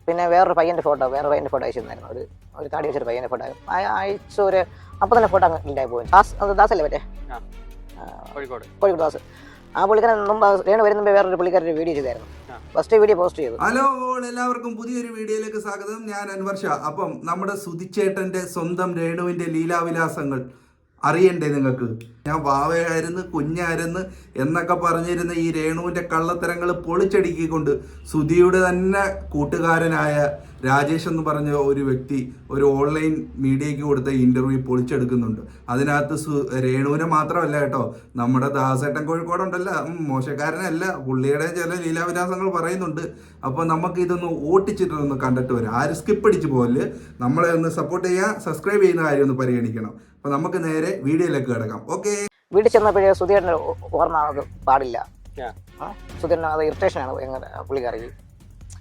പിന്നെ വേറൊരു പയ്യൻ്റെ ഫോട്ടോ അയച്ചു തന്നായിരുന്നു. ഒരു താടി വെച്ചൊരു പയ്യൻ്റെ ഫോട്ടോ അയച്ചു. അപ്പം തന്നെ ഫോട്ടോ അങ്ങ് ഇല്ലായി പോയി. ദാസല്ലേ മറ്റേ കോഴിക്കോട് ദാസ്. ആ പുള്ളിക്കാരൻ മുമ്പ് രേണു വരുന്ന മുമ്പ് വേറൊരു പുള്ളിക്കാരൊരു വീഡിയോ ചെയ്തായിരുന്നു. ഫസ്റ്റ് വീഡിയോ പോസ്റ്റ് ചെയ്തു. ഹലോ എല്ലാവർക്കും പുതിയൊരു വീഡിയോയിലേക്ക് സ്വാഗതം. ഞാൻ അൻവർ ഷാ. അപ്പം നമ്മുടെ സുധിച്ചേട്ടൻ്റെ സ്വന്തം രേണുവിൻ്റെ ലീലാവിലാസങ്ങൾ അറിയണ്ടേ നിങ്ങൾക്ക്? ഞാൻ വാവയായിരുന്നു, കുഞ്ഞായിരുന്നു എന്നൊക്കെ പറഞ്ഞിരുന്ന ഈ രേണുവിൻ്റെ കള്ളത്തരങ്ങൾ പൊളിച്ചടുക്കിക്കൊണ്ട് സുധിയുടെ തന്നെ കൂട്ടുകാരനായ രാജേഷ് എന്ന് പറഞ്ഞ ഒരു വ്യക്തി ഒരു ഓൺലൈൻ മീഡിയയ്ക്ക് കൊടുത്ത ഇൻ്റർവ്യൂ പൊളിച്ചെടുക്കുന്നുണ്ട്. അതിനകത്ത് രേണുവിനെ മാത്രമല്ല കേട്ടോ, നമ്മുടെ ദാസേട്ടൻ കോഴിക്കോടുണ്ടല്ല, മോശക്കാരനല്ല, പുള്ളിയുടെ ചില ലീലാവിലാസങ്ങൾ പറയുന്നുണ്ട്. അപ്പോൾ നമുക്ക് ഇതൊന്ന് ഓട്ടിച്ചിട്ടൊന്ന് കണ്ടിട്ട് വരാം. ആരും സ്കിപ്പ് അടിച്ച് പോകല്. നമ്മളെ ഒന്ന് സപ്പോർട്ട് ചെയ്യുക, സബ്സ്ക്രൈബ് ചെയ്യുന്ന കാര്യം ഒന്ന് പരിഗണിക്കണം. അപ്പോൾ നമുക്ക് നേരെ വീഡിയോയിലേക്ക് കിടക്കാം. ഓക്കെ. വീട്ടിൽ ചെന്നപ്പോഴേ സുധീരൻ്റെ ഓർമ്മ നമുക്ക് പാടില്ല. സുധീരന് അത് ഇറിറ്റേഷനാണ് എങ്ങനെ പുള്ളിക്കാരിക്ക്.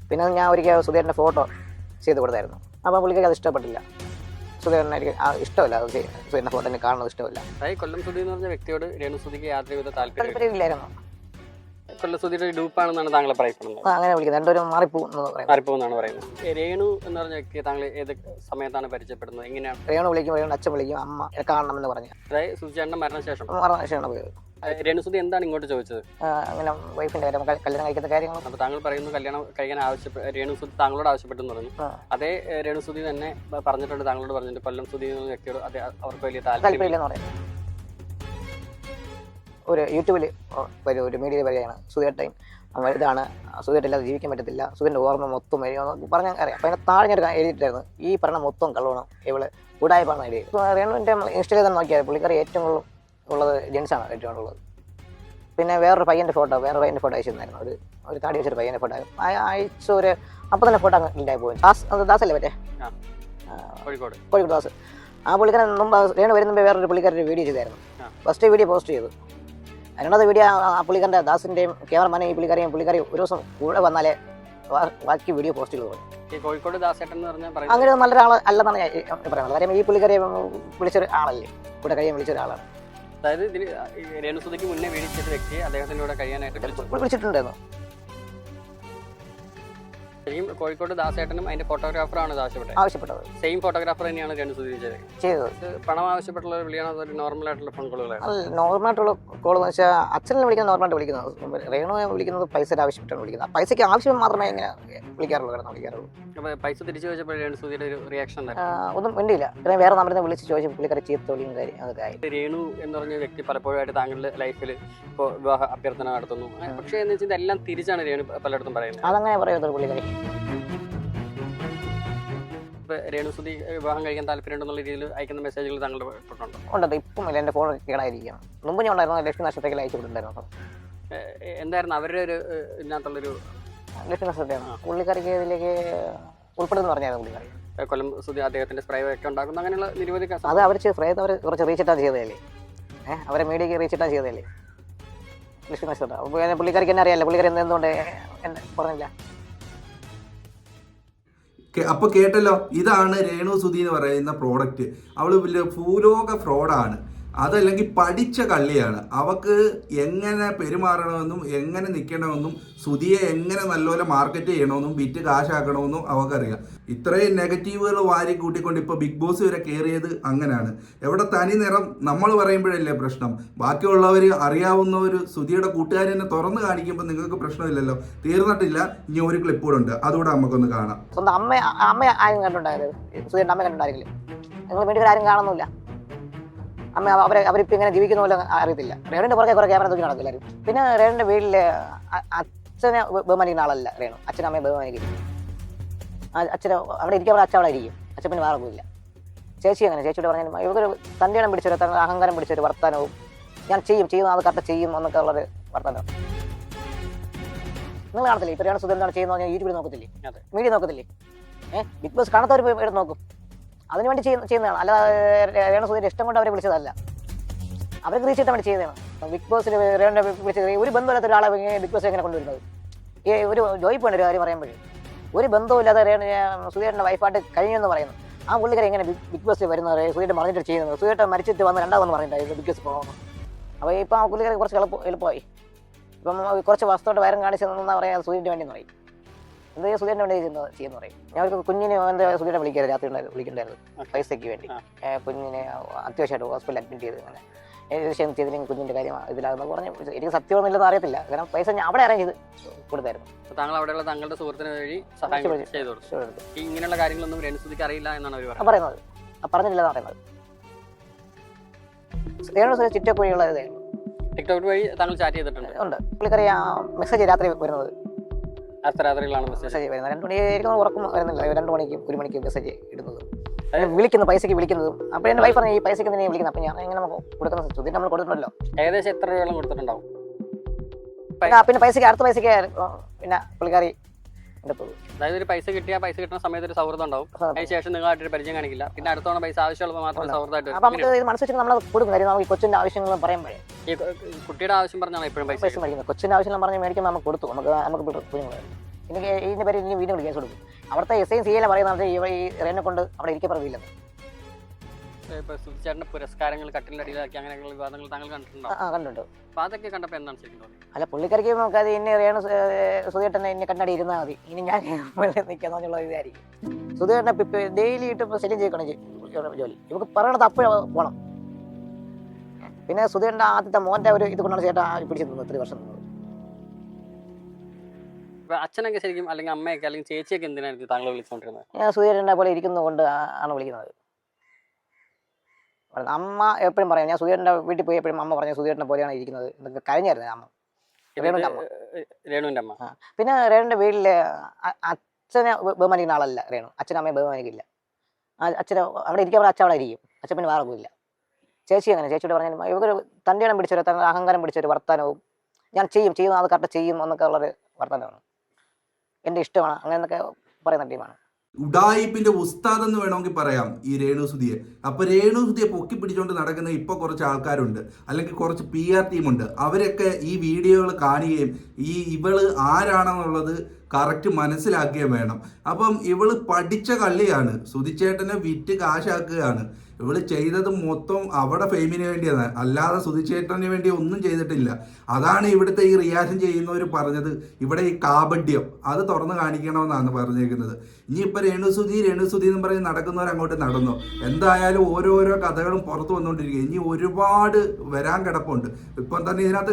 പിന്നെ ഞാൻ ഒരിക്കൽ സുധീരൻ്റെ ഫോട്ടോ ചെയ്ത് കൊടുത്തായിരുന്നു. അപ്പോൾ പുള്ളിക്കാരി അത് ഇഷ്ടപ്പെട്ടില്ല. സുധീരനെ ഇഷ്ടമല്ല, അത് സുധീരൻ്റെ ഫോട്ടോ എന്നെ കാണുന്നത് ഇഷ്ടമല്ല. കൊല്ലം സുധി എന്ന് പറഞ്ഞ വ്യക്തിയോട് രേണു സുധിക്ക് യാതൊരുവിധ താല്പര്യമില്ലായിരുന്നു. കൊല്ലം സുധിയുടെ ഡൂപ്പാണെന്നാണ് താങ്കൾ പറയപ്പെടുന്നത്. അങ്ങനെ വിളിക്കുന്നത് രണ്ടുപേരും മാറിപ്പോകുന്നാണ് പറയുന്നത്. രേണു എന്ന് പറഞ്ഞ വ്യക്തിയെ താങ്കൾ ഏത് സമയത്താണ് പരിചയപ്പെടുന്നത്? എങ്ങനെയാണ്? രേണു വിളിക്കും, അച്ഛൻ വിളിക്കും, അമ്മ കാണണമെന്ന് പറഞ്ഞു. അതായത് സുധിച്ചേട്ടൻ്റെ മരണശേഷം പോയത്. രേണു സുധി എന്താണ് ഇങ്ങോട്ട് ചോദിച്ചത്? അങ്ങനെ വൈഫിന്റെ കാര്യം, കല്യാണം കഴിക്കുന്ന കാര്യങ്ങൾ. അപ്പോൾ താങ്കൾ പറയുന്നു കല്യാണം കഴിക്കാൻ രേണു സുധി താങ്കളോട് ആവശ്യപ്പെട്ടെന്ന് പറഞ്ഞു. അതേ രേണു സുധി തന്നെ പറഞ്ഞിട്ടുണ്ട്, താങ്കളോട് പറഞ്ഞിട്ടുണ്ട് കൊല്ലം സുധി എന്ന വ്യക്തിയോട് അതേ അവർക്ക് വലിയ താല്പര്യമില്ലെന്ന് പറയുന്നത്. ഒരു യൂട്യൂബിൽ ഒരു മീഡിയയിൽ വരികയാണ് സുധീട്ടൻ ഇതാണ്, സുധീട്ടില്ലാതെ ജീവിക്കാൻ പറ്റത്തില്ല, സുധീൻ്റെ ഓർമ്മ മൊത്തം വരികയെന്ന് പറഞ്ഞാൽ അറിയാം. അപ്പോൾ അതിന് താഴെ ഞാൻ എഴുതിയിട്ടായിരുന്നു ഈ പറഞ്ഞ മൊത്തം കള്ളണം, ഇവള് ഉടായ്പാണെന്ന് എഴുതി. രേണുവിൻ്റെ ഇൻസ്റ്റയിൽ തന്നെ നോക്കിയാൽ പുള്ളിക്കാരി ഏറ്റവും കൂടുതൽ ഉള്ളത് ജെൻസാണ് ഏറ്റവും കൂടുതൽ. പിന്നെ വേറൊരു പയ്യൻ്റെ ഫോട്ടോ അയച്ചു തന്നായിരുന്നു. ഒരു താടി വെച്ചൊരു പയ്യൻ്റെ ഫോട്ടോ അയച്ചു. അപ്പം തന്നെ ഫോട്ടോ അങ്ങ് ഇല്ലായി പോയി. ദാസല്ലേ മറ്റേ കോഴിക്കോട് ദാസ്. ആ പുള്ളിക്കാരൻ മുമ്പ് രേണു വരുന്ന മുമ്പ് വേറൊരു പുള്ളിക്കാരൊരു വീഡിയോ ചെയ്തായിരുന്നു. ഫസ്റ്റ് വീഡിയോ പോസ്റ്റ് ചെയ്തു. അതിനകത്ത് വീഡിയോ ആ പുള്ളിക്കാരൻ്റെ ദാസിൻ്റെയും ക്യാമറമാനെ ഈ പുള്ളിക്കാരി ഒരു ദിവസം കൂടെ വന്നാലേ ബാക്കി വീഡിയോ പോസ്റ്റ് ചെയ്തു. കോഴിക്കോട് ദാസേട്ടൻ എന്ന് പറഞ്ഞാൽ അങ്ങനെ നല്ലൊരാൾ അല്ലെന്നാണ് ഞാൻ പറയുന്നത്. കാര്യം ഈ പുള്ളിക്കാരിയെ വിളിച്ചൊരു ആളല്ലേ, കൂടെ കഴിയാൻ വിളിച്ചൊരാളാണ്. അതായത് ഇതിൽ രേണു സുധിക്ക് മുന്നേ വിളിച്ചൊരു വ്യക്തിയെ അദ്ദേഹത്തിൻ്റെ കൂടെ കഴിയാനായിട്ട് വിളിച്ചിട്ടുണ്ടായിരുന്നു. ശരിക്കും കോഴിക്കോട് ദാസേട്ടനും അതിന്റെ ഫോട്ടോഗ്രാഫറാണ് ആവശ്യപ്പെട്ടത്. സെയിം ഫോട്ടോഗ്രാഫർ തന്നെയാണ് രേണു സുധി ചെയ്തത്. പണം ആവശ്യപ്പെട്ടുള്ള വിളിയാണോ അതൊരു നോർമൽ ആയിട്ടുള്ള ഫോൺ കോളുകളാണ്? നോർമലായിട്ടുള്ള കോൾ എന്ന് വെച്ചാൽ അച്ഛനെ വിളിക്കുന്നത് നോർമലായിട്ട് വിളിക്കുന്നത്, രേണുവിനെ വിളിക്കുന്നത് പൈസയുടെ ആവശ്യപ്പെട്ടാണ് വിളിക്കുന്നത്. പൈസയ്ക്ക് ആവശ്യം മാത്രമേ ഇങ്ങനെ വിളിക്കാറുള്ളൂ. അപ്പോൾ പൈസ തിരിച്ചു ചോദിച്ചപ്പോൾ രേണു സുധിയുടെ ഒരു റിയാക്ഷൻ ഒന്നും വേണ്ടിയില്ല. പിന്നെ വേറെ നമ്പറിൽ നിന്ന് വിളിച്ച് ചോദിച്ചു പുള്ളിക്കാരെ ചീത്തോളിയും കാര്യം അതൊക്കെ ആയി. രേണു എന്ന് പറഞ്ഞ വ്യക്തി പലപ്പോഴായിട്ട് താങ്കളുടെ ലൈഫിൽ ഇപ്പോൾ വിവാഹ അഭ്യർത്ഥന നടത്തുന്നു. പക്ഷേ എന്ന് വെച്ചാൽ ഇതെല്ലാം തിരിച്ചാണ് രേണു പലയിടത്തും പറയുന്നത്. അതങ്ങനെ പറയുന്നത് പുള്ളിക്കാരി. രേണു സുധി വിവാഹം കഴിക്കാൻ താല്പര്യമുണ്ടെന്നുള്ള രീതിയിൽ അയക്കുന്ന മെസ്സേജുകൾ താങ്കളുടെ ഉണ്ട്. ഇപ്പം ഇല്ല, എൻ്റെ ഫോൺ കേടായിരിക്കുകയാണ്. മുമ്പ് ഞാൻ ഉണ്ടായിരുന്നു, ലക്ഷ്മി നക്ഷത്രത്തിൽ അയച്ചു കൊടുത്തിട്ടുണ്ടായിരുന്നു. എന്തായിരുന്നു അവരുടെ ഒരു ഇതിനകത്തുള്ളൊരു ലക്ഷ്മി നക്ഷത്രമാണ് പുള്ളിക്കാരിക്ക് ഇതിലേക്ക് ഉൾപ്പെടുന്നു പറഞ്ഞായിരുന്നു പുള്ളിക്കാരി. കൊല്ലം സുധി അദ്ദേഹത്തിന്റെ സ്പ്രേ ഒക്കെ ഉണ്ടാക്കുന്നു, അങ്ങനെയുള്ള നിരവധി അത് അവർ സ്പ്രേ അവർ കുറച്ച് റീച്ചിട്ടാണ് ചെയ്തതല്ലേ, അവരെ മീഡിയക്ക് റീച്ചിട്ടാണ് ചെയ്തതല്ലേ ലക്ഷ്മി നക്ഷത്രം. അപ്പോൾ പുള്ളിക്കാരിക്ക് എന്നെ അറിയാമല്ലോ, പുള്ളിക്കാരി എന്തുകൊണ്ട് എന്നെ പറഞ്ഞില്ല. അപ്പോൾ കേട്ടല്ലോ, ഇതാണ് രേണു സുധി എന്ന് പറയുന്ന പ്രോഡക്റ്റ്. അവൾ വലിയ ഭൂലോക ഫ്രോഡാണ്, അതല്ലെങ്കിൽ പഠിച്ച കള്ളിയാണ്. അവക്ക് എങ്ങനെ പെരുമാറണമെന്നും എങ്ങനെ നിൽക്കണമെന്നും സുധിയെ എങ്ങനെ നല്ലപോലെ മാർക്കറ്റ് ചെയ്യണമെന്നും വിറ്റ് കാശാക്കണമെന്നും അവക്കറിയാം. ഇത്രയും നെഗറ്റീവുകൾ വാരി കൂട്ടിക്കൊണ്ട് ഇപ്പോൾ ബിഗ് ബോസ് വരെ കയറിയത് അങ്ങനെയാണ്. എവിടെ തനി നിറം നമ്മൾ പറയുമ്പോഴല്ലേ പ്രശ്നം. ബാക്കിയുള്ളവർ അറിയാവുന്നവർ സുധിയുടെ കൂട്ടുകാരനെ തുറന്ന് കാണിക്കുമ്പോൾ നിങ്ങൾക്ക് പ്രശ്നമില്ലല്ലോ. തീർന്നിട്ടില്ല, ഇനി ഒരു ക്ലിപ്പ് കൂടെ ഉണ്ട്, അതുകൂടെ നമുക്കൊന്ന് കാണാം. സ്വന്തം അമ്മ ആരും കണ്ടുണ്ടായത്, സുധിയുടെ അമ്മ കണ്ടുണ്ടായിരിക്കില്ലേ? നിങ്ങൾ വീട്ടിൽ ആരും കാണുന്നില്ല. അമ്മ അവരിപ്പോൾ ഇങ്ങനെ ജീവിക്കുന്ന പോലെ അറിയത്തില്ല. രേണുവിൻ്റെ പുറകെ കുറേ ക്യാമറ തൂക്കി നടക്കില്ലായിരുന്നു. പിന്നെ രേണുവിൻ്റെ വീട്ടിൽ അച്ഛനെ ബഹുമാനിക്കുന്ന ആളല്ല രേണു. അച്ഛനും അമ്മയെ ബഹുമാനിക്കും. അച്ഛനെ അവിടെ ഇരിക്കാൻ പറഞ്ഞാൽ അച്ഛൻ അവിടെ ഇരിക്കും. അച്ഛൻ പിന്നെ വേറെ പോയില്ല. ചേച്ചി അങ്ങനെ, ചേച്ചിയോട് പറഞ്ഞാൽ ഇവർക്ക് തൻ്റെയാണ് പിടിച്ചൊരു അഹങ്കാരം പിടിച്ചൊരു വർത്തമാനവും, ഞാൻ ചെയ്യും അത് കറക്റ്റ് ചെയ്യും എന്നൊക്കെ ഉള്ളൊരു വർത്തമാനം നിങ്ങൾ കാണത്തില്ലേ? ഇപ്പോൾ രേണു സുധി എന്താണ് ചെയ്യുന്നത് പറഞ്ഞാൽ യൂട്യൂബിൽ നോക്കത്തില്ലേ, മീഡിയ നോക്കത്തില്ലേ? ബിഗ് ബോസ് കാണാത്തവർ എടുത്ത് നോക്കും. അതിനുവേണ്ടി ചെയ്യുന്നതാണ്, അല്ലാതെ രേണു സുധിയുടെ ഇഷ്ടം കൊണ്ട് അവരെ വിളിച്ചതല്ല. അവർക്ക് റീച്ച് കിട്ടാൻ വേണ്ടി ചെയ്യുന്നതാണ്. ബിഗ് ബോസിൽ രേണുവിനെ വിളിച്ചത് ഒരു ബന്ധമില്ലാത്ത ഒരാളെ ബിഗ് ബോസ് എങ്ങനെ കൊണ്ടുവരുന്നത്? ഈ ഒരു ജോയിപ്പുണ്ട് ഒരു കാര്യം പറയുമ്പോഴേ, ഒരു ബന്ധവുമില്ലാതെ സുധീരൻ്റെ വൈഫായിട്ട് കഴിഞ്ഞെന്ന് പറയുന്നു. ആ പുള്ളിക്കാരെ എങ്ങനെ ബിഗ് ബോസിൽ വരുന്നത്? സുധീരൻ്റെ മറിഞ്ഞിട്ട് ചെയ്യുന്നത്, സുധീരൻ്റെ മരിച്ചിട്ട് വന്ന് രണ്ടാമെന്ന് പറഞ്ഞിട്ടായിരുന്നു ബിഗ് ബോസ് പോകുന്നത്. അപ്പോൾ ഇപ്പം ആ പുള്ളിക്കാരെ കുറച്ച് എളുപ്പമായി. ഇപ്പം കുറച്ച് വസ്തുവായിട്ട് വയറും കാണിച്ചതെന്നാ പറയാം, സുധീരൻ്റെ വേണ്ടി പറയും. എന്താ സുധീരൻ്റെ വേണ്ടി ചെയ്യുന്ന പറയും. ഞാൻ ഒരു കുഞ്ഞിനെ എന്താ സുധീരനെ വിളിക്കണ്ടായിരുന്നു പൈസയ്ക്ക് വേണ്ടി. കുഞ്ഞിനെ അത്യാവശ്യമായിട്ട് ഹോസ്പിറ്റലിൽ അഡ്മിറ്റ് ചെയ്ത് അങ്ങനെ ഏകദേശം ചെയ്തില്ലെങ്കിൽ കുഞ്ഞിൻ്റെ കാര്യം ഇതിലാകുന്ന പറഞ്ഞ് എനിക്ക് സത്യമൊന്നുമില്ലെന്ന് അറിയത്തില്ല. കാരണം പൈസ ഞാൻ അവിടെ അറേഞ്ച് ചെയ്ത് കൊടുത്തായിരുന്നു. താങ്കൾ അവിടെയുള്ള താങ്കളുടെ സുഹൃത്തിന് വഴി സഹായം ചെയ്തു കൊടുത്തു. ഇങ്ങനെയുള്ള കാര്യങ്ങളൊന്നും രേണുസുധിക്ക് അറിയില്ല എന്നാണ് അവർ പറയുന്നത്. പറഞ്ഞിട്ടില്ലെന്ന് പറയുന്നത്. രേണുസുധി ചിറ്റക്കുഴിയുള്ള ഇതേ ടിക്ടോക്ക് വഴി താങ്കൾ ചാറ്റ് ചെയ്തിട്ടുണ്ട്. ഉണ്ട്. പുള്ളിക്കറി മെസ്സേജ് രാത്രി വരുന്നത്. അർദ്ധരാത്രികളാണ് മെസ്സേജ് വരുന്നത്. 2 മണി ആയിരിക്കും, ഉറക്കം വരുന്നില്ല. 2 മണിക്കും 1 മണിക്കും മെസ്സേജ് ഇടുന്നത്, വിളിക്കുന്നു, പൈസക്ക് വിളിക്കുന്നതും. അപ്പോൾ എൻ്റെ വൈഫ് പറഞ്ഞു ഈ പൈസക്ക് തന്നെ വിളിക്കുന്നത്. അപ്പോൾ ഞാൻ എങ്ങനെ കൊടുക്കുന്ന സുധീർ നമ്മൾ കൊടുത്തിട്ടുണ്ടല്ലോ. ഏകദേശം എത്ര രൂപയോളം കൊടുത്തിട്ടുണ്ടാവും? പിന്നെ പൈസക്ക് അടുത്ത പൈസക്ക് പിന്നെ പുള്ളിക്കാരി എടുത്തത്. അതായത് ഒരു പൈസ കിട്ടിയാൽ പൈസ കിട്ടുന്ന സമയത്ത് ഒരു സൗഹൃദം ഉണ്ടാവും. അതിന് ശേഷം നിങ്ങളായിട്ടൊരു പരിചയം കാണിക്കില്ല. പിന്നെ അടുത്തോണം പൈസ ആവശ്യമുള്ളപ്പോൾ മാത്രം സൗഹൃദമായിട്ട്. അപ്പോൾ നമുക്ക് ഇത് മനസ്സിൽ നമ്മൾ കൊടുക്കും. കാര്യം നമുക്ക് ഈ കൊച്ചിൻ്റെ ആവശ്യങ്ങൾ പറയുമ്പോഴേ ഈ കുട്ടിയുടെ ആവശ്യം പറഞ്ഞാൽ എപ്പോഴും പൈസ മേടിക്കുന്നത്. കൊച്ചിൻ്റെ ആവശ്യം പറഞ്ഞ് മേടിക്കുമ്പോൾ നമുക്ക് കൊടുത്തു. നമുക്ക് കുഞ്ഞുങ്ങൾ എനിക്ക് ഇതിൻ്റെ പേര് ഇനി വീണ്ടും കേസ് കൊടുക്കും. അവിടുത്തെ SI CA പറയുന്നത് ഈ റേനെ കൊണ്ട് അവിടെ ഇരിക്കപ്പെടുന്നില്ലെന്ന്. ചേട്ടൻ്റെ പുരസ്കാരങ്ങൾ കട്ടിലടിയിലാക്കി അങ്ങനെയുള്ള വിവാദങ്ങൾ താങ്കൾ കണ്ടിട്ടുണ്ടോ? കണ്ടിട്ടുണ്ട്. അപ്പോൾ അതൊക്കെ കണ്ടപ്പോൾ എന്താണ് ശരിക്കും? അല്ല, പുള്ളിക്കാരിക്ക് നോക്കാതെ ഇനി രേണു സുധീരനെ എന്നെ കണ്ണടി ഇരുന്നാൽ മതി, ഇനി ഞാൻ നിൽക്കാന്നുള്ള ഇതായിരിക്കും. സുധീരനെ ഡെയിലി ഇട്ട് ശല്യം ചെയ്യണം ജോലി. ഇവർക്ക് പറയണത് അപ്പോൾ പോകണം. പിന്നെ സുധീരൻ്റെ ആദ്യത്തെ മോൻ്റെ ഒരു ഇത് കൊണ്ടാണ് ചേട്ടാ പിടിച്ചു നിന്നത് 3 വർഷം നിന്നത്. അച്ഛനൊക്കെ ശരിക്കും അല്ലെങ്കിൽ അമ്മയൊക്കെ അല്ലെങ്കിൽ ചേച്ചിയൊക്കെ എന്തിനായിരുന്നു താങ്കൾ വിളിച്ചുകൊണ്ടിരുന്നത്? ഞാൻ സുധീരനെ പോലെ ഇരിക്കുന്നതുകൊണ്ട് ആണ് വിളിക്കുന്നത്. അമ്മ എപ്പോഴും പറയാം, ഞാൻ സുധീരൻ്റെ വീട്ടിൽ പോയി എപ്പോഴും അമ്മ പറഞ്ഞു സുധീരനെ പോലെയാണ് ഇരിക്കുന്നത് എന്നൊക്കെ കഴിഞ്ഞായിരുന്നു അമ്മ, രേണുവിൻ്റെ അമ്മ. പിന്നെ രേണുവിൻ്റെ വീട്ടിൽ അച്ഛനെ ബഹുമാനിക്കുന്ന ആളല്ല രേണു. അച്ഛനും അമ്മയെ ബഹുമാനിക്കില്ല. അച്ഛനെ അവിടെ ഇരിക്കാൻ അച്ഛൻ അവിടെ ഇരിക്കും. അച്ഛൻ പിന്നെ വേറെ പോയില്ല. ചേച്ചി അങ്ങനെ ചേച്ചിയോട് പറഞ്ഞാൽ ഇവർക്ക് തൻ്റെ ഇടം പിടിച്ചൊരു അഹങ്കാരം പിടിച്ചൊരു വർത്തമാനവും ഞാൻ ചെയ്യും അത് കറക്റ്റ് ചെയ്യും എന്നൊക്കെ ഉള്ളൊരു വർത്തമാനമാണ്. എൻ്റെ ഇഷ്ടമാണ് അങ്ങനെ എന്നൊക്കെ പറയുന്ന ടീമാണ്. ഉഡായിപ്പിന്റെ ഉസ്താദ് എന്ന് വേണമെങ്കിൽ പറയാം ഈ രേണുസുധിയെ. അപ്പൊ രേണുസുധിയെ പൊക്കി പിടിച്ചുകൊണ്ട് നടക്കുന്ന ഇപ്പൊ കുറച്ച് ആൾക്കാരുണ്ട്, അല്ലെങ്കിൽ കുറച്ച് PR ടീമുണ്ട്. അവരൊക്കെ ഈ വീഡിയോകൾ കാണുകയും ഇവള് ആരാണെന്നുള്ളത് കറക്റ്റ് മനസ്സിലാക്കുകയും വേണം. അപ്പം ഇവള് പഠിച്ച കള്ളിയാണ്, സുധിച്ചേട്ടനെ വിറ്റ് കാശാക്കുകയാണ്. ഇവള് ചെയ്തത് മൊത്തം അവിടെ ഫെയിമിന് വേണ്ടിയാണ്, അല്ലാതെ സുധിച്ചേട്ടന് വേണ്ടി ഒന്നും ചെയ്തിട്ടില്ല. അതാണ് ഇവിടുത്തെ ഈ റിയാക്ഷൻ ചെയ്യുന്നവർ പറഞ്ഞത്. ഇവിടെ ഈ കാപഡ്യം അത് തുറന്ന് കാണിക്കണമെന്നാണ് പറഞ്ഞേക്കുന്നത്. ഇനിയിപ്പോൾ രേണുസുധി എന്ന് പറഞ്ഞ് നടക്കുന്നവർ അങ്ങോട്ട് നടന്നു. എന്തായാലും ഓരോരോ കഥകളും പുറത്തു വന്നുകൊണ്ടിരിക്കുക. ഇനി ഒരുപാട് വരാൻ കിടപ്പുണ്ട്. ഇപ്പം തന്നെ ഇതിനകത്ത്